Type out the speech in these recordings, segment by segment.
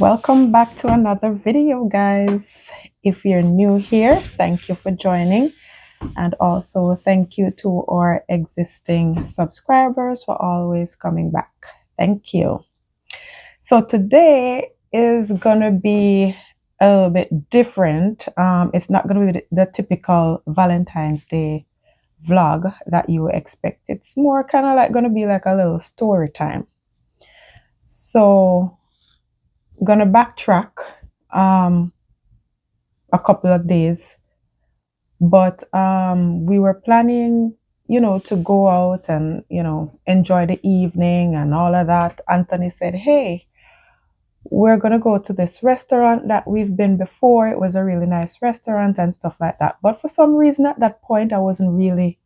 Welcome back to another video, guys. If you're new here, thank you for joining. And also thank you to our existing subscribers for always coming back. Thank you. So today is going to be a little bit different. It's not going to be the typical Valentine's Day vlog that you expect. It's more kind of like going to be like a little story time. So gonna backtrack a couple of days, but we were planning, to go out and enjoy the evening and all of that. Anthony said, "Hey, we're gonna go to this restaurant that we've been before. It was a really nice restaurant and stuff like that." But for some reason, at that point, I wasn't really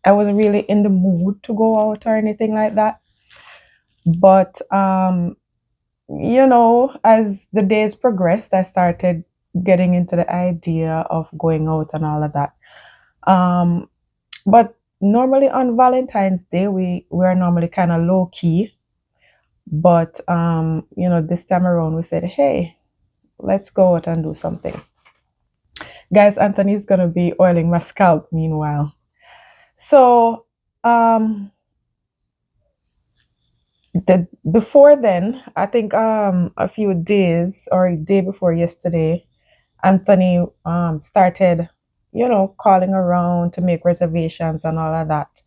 in the mood to go out or anything like that. But as the days progressed, I started getting into the idea of going out and all of that. But normally on Valentine's Day, we're normally kind of low key. But this time around, we said, "Hey, let's go out and do something." Guys, Anthony's gonna be oiling my scalp meanwhile. So before then, I think a few days or a day before yesterday, Anthony started, calling around to make reservations and all of that.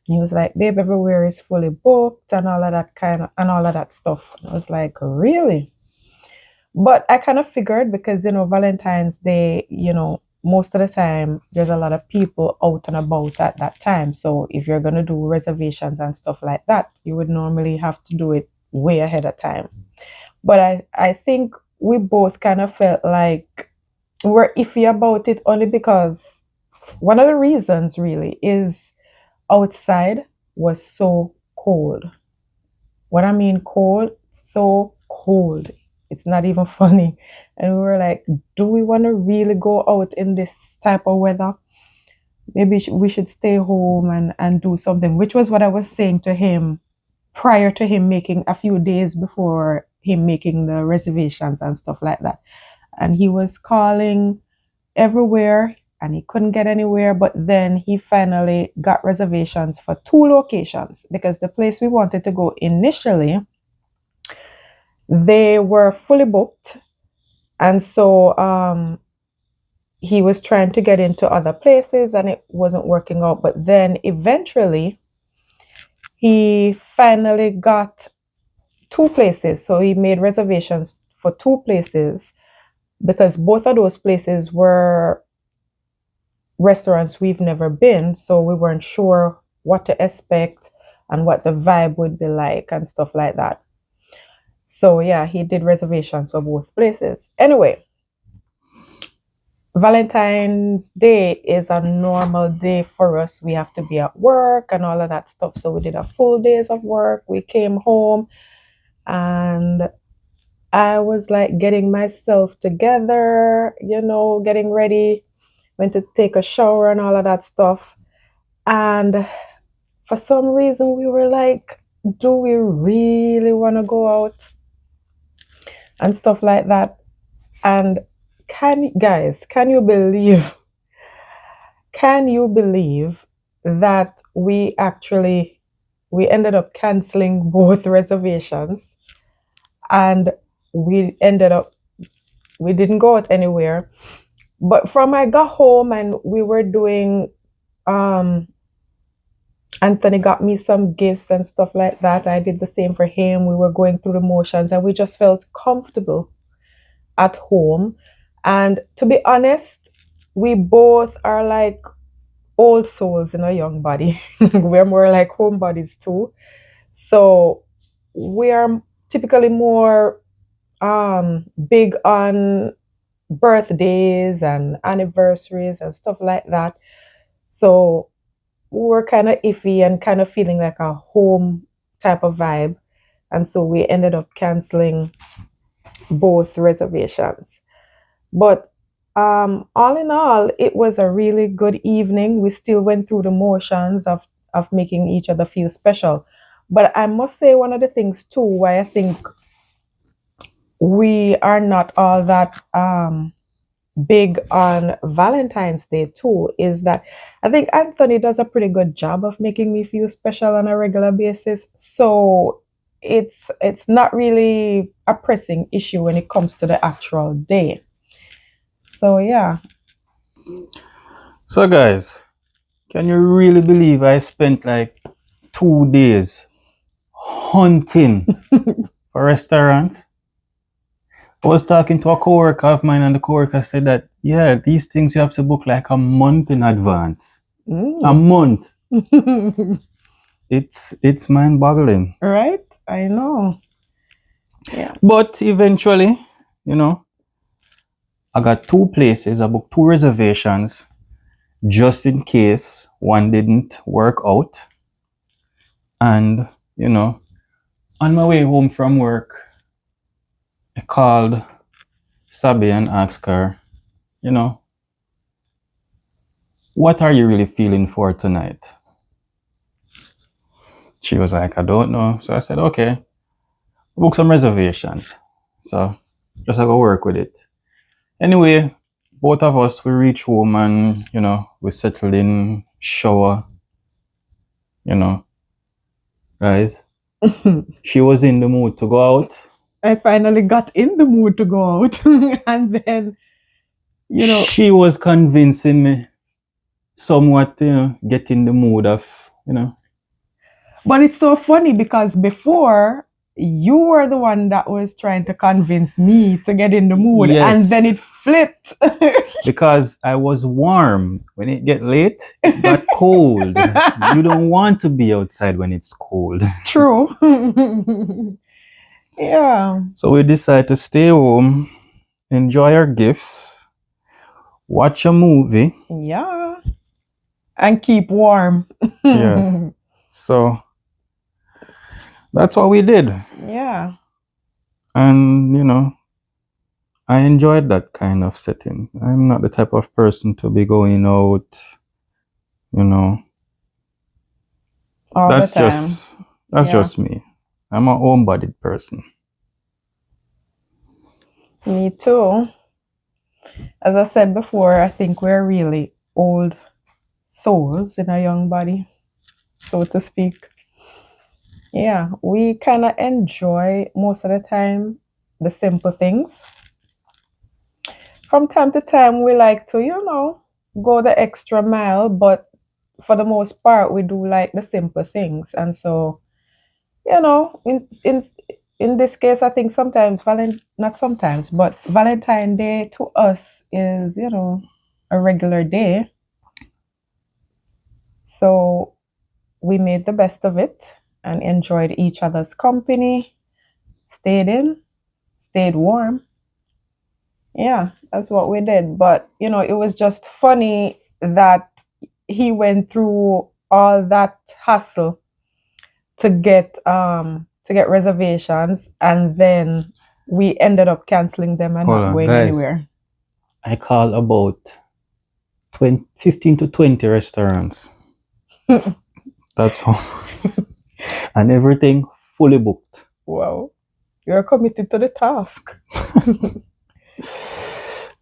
And he was like, "Babe, everywhere is fully booked," and all of that and all of that stuff. And I was like, "Really?" But I kind of figured because, Valentine's Day, most of the time there's a lot of people out and about at that time. So if you're going to do reservations and stuff like that, you would normally have to do it way ahead of time. But I think we both kind of felt like we're iffy about it only because one of the reasons really is outside was so cold. What I mean cold, so cold. It's not even funny. And we were like, do we want to really go out in this type of weather? Maybe we should stay home and do something, which was what I was saying to him prior to him making a few days before him making the reservations and stuff like that. And he was calling everywhere and he couldn't get anywhere. But then he finally got reservations for 2 locations because the place we wanted to go initially, they were fully booked. And so he was trying to get into other places and it wasn't working out. But then eventually he finally got 2 places. So he made reservations for 2 places because both of those places were restaurants we've never been. So we weren't sure what to expect and what the vibe would be like and stuff like that. So yeah, he did reservations for both places. Anyway, Valentine's Day is a normal day for us. We have to be at work and all of that stuff. So we did a full days of work. We came home and I was like getting myself together, getting ready, went to take a shower and all of that stuff. And for some reason, we were like, do we really want to go out and stuff like that? And can you believe that we ended up canceling both reservations and we didn't go out anywhere. But from I got home and we were doing Anthony got me some gifts and stuff like that. I did the same for him. We were going through the motions and we just felt comfortable at home. And to be honest, we both are like old souls in a young body. We're more like homebodies too. So we are typically more big on birthdays and anniversaries and stuff like that. So we were kind of iffy and kind of feeling like a home type of vibe. And so we ended up canceling both reservations. But all in all, it was a really good evening. We still went through the motions of making each other feel special. But I must say, one of the things too, why I think we are not all that big on Valentine's Day too, is that I think Anthony does a pretty good job of making me feel special on a regular basis. So it's not really a pressing issue when it comes to the actual day. So yeah. So, guys, can you really believe I spent like 2 days hunting for restaurants? I was talking to a coworker of mine, and the coworker said that, yeah, these things you have to book like a month in advance. A month. It's mind-boggling. Right? I know. Yeah. But eventually, you know, I got two places. I booked two reservations just in case one didn't work out. And, you know, on my way home from work, I called Sabi and asked her, you know, what are you really feeling for tonight? She was like, I don't know. So I said, okay, book some reservations. So just I go work with it. Anyway, both of us, we reach home and, you know, we settled in, shower, you know, guys. She was in the mood to go out. I finally got in the mood to go out. And then, She was convincing me somewhat, get in the mood of, but it's so funny because before you were the one that was trying to convince me to get in the mood, and then it Yes. flipped. Because I was warm. When it get late, it got cold. You don't want to be outside when it's cold. True. Yeah. So we decided to stay home, enjoy our gifts, watch a movie. Yeah. And keep warm. Yeah. So that's what we did. Yeah. And, I enjoyed that kind of setting. I'm not the type of person to be going out, All that's the time. that's Yeah. just me. I'm a home-bodied person. Me too. As I said before, I think we're really old souls in a young body, so to speak. Yeah, we kind of enjoy most of the time the simple things. From time to time, we like to, go the extra mile, but for the most part, we do like the simple things. And so, in this case, I think sometimes, not sometimes, but Valentine Day to us is, a regular day. So we made the best of it and enjoyed each other's company, stayed warm. Yeah, that's what we did. But, it was just funny that he went through all that hassle to get reservations, and then we ended up canceling them and Hold not on, going guys. anywhere. I called about 15 to 20 restaurants. That's all. And everything fully booked. Wow. You're committed to the task.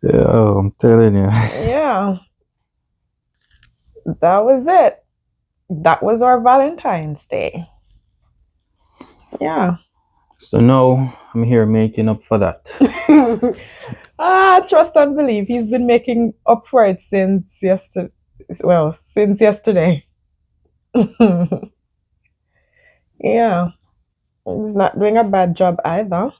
Yeah, I'm telling you. Yeah. That was it. That was our Valentine's Day. Yeah. So now I'm here making up for that. Trust and believe. He's been making up for it since yesterday. Well, since yesterday. Yeah. He's not doing a bad job either.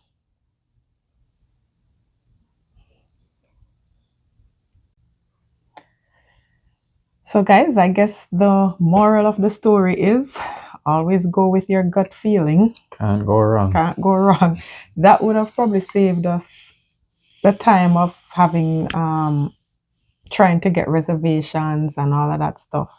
So, guys, I guess the moral of the story is always go with your gut feeling. Can't go wrong. Can't go wrong. That would have probably saved us the time of having trying to get reservations and all of that stuff.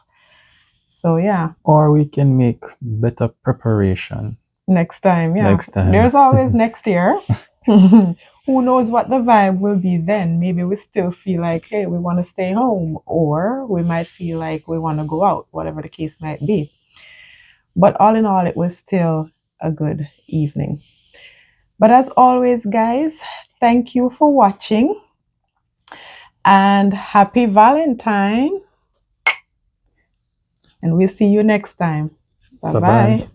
So yeah. Or we can make better preparation. Next time, yeah. Next time. There's always next year. Who knows what the vibe will be then? Maybe we still feel like, hey, we want to stay home, or we might feel like we want to go out, whatever the case might be. But all in all, it was still a good evening. But as always, guys, thank you for watching and happy Valentine. And we'll see you next time. Bye Bye bye. bye.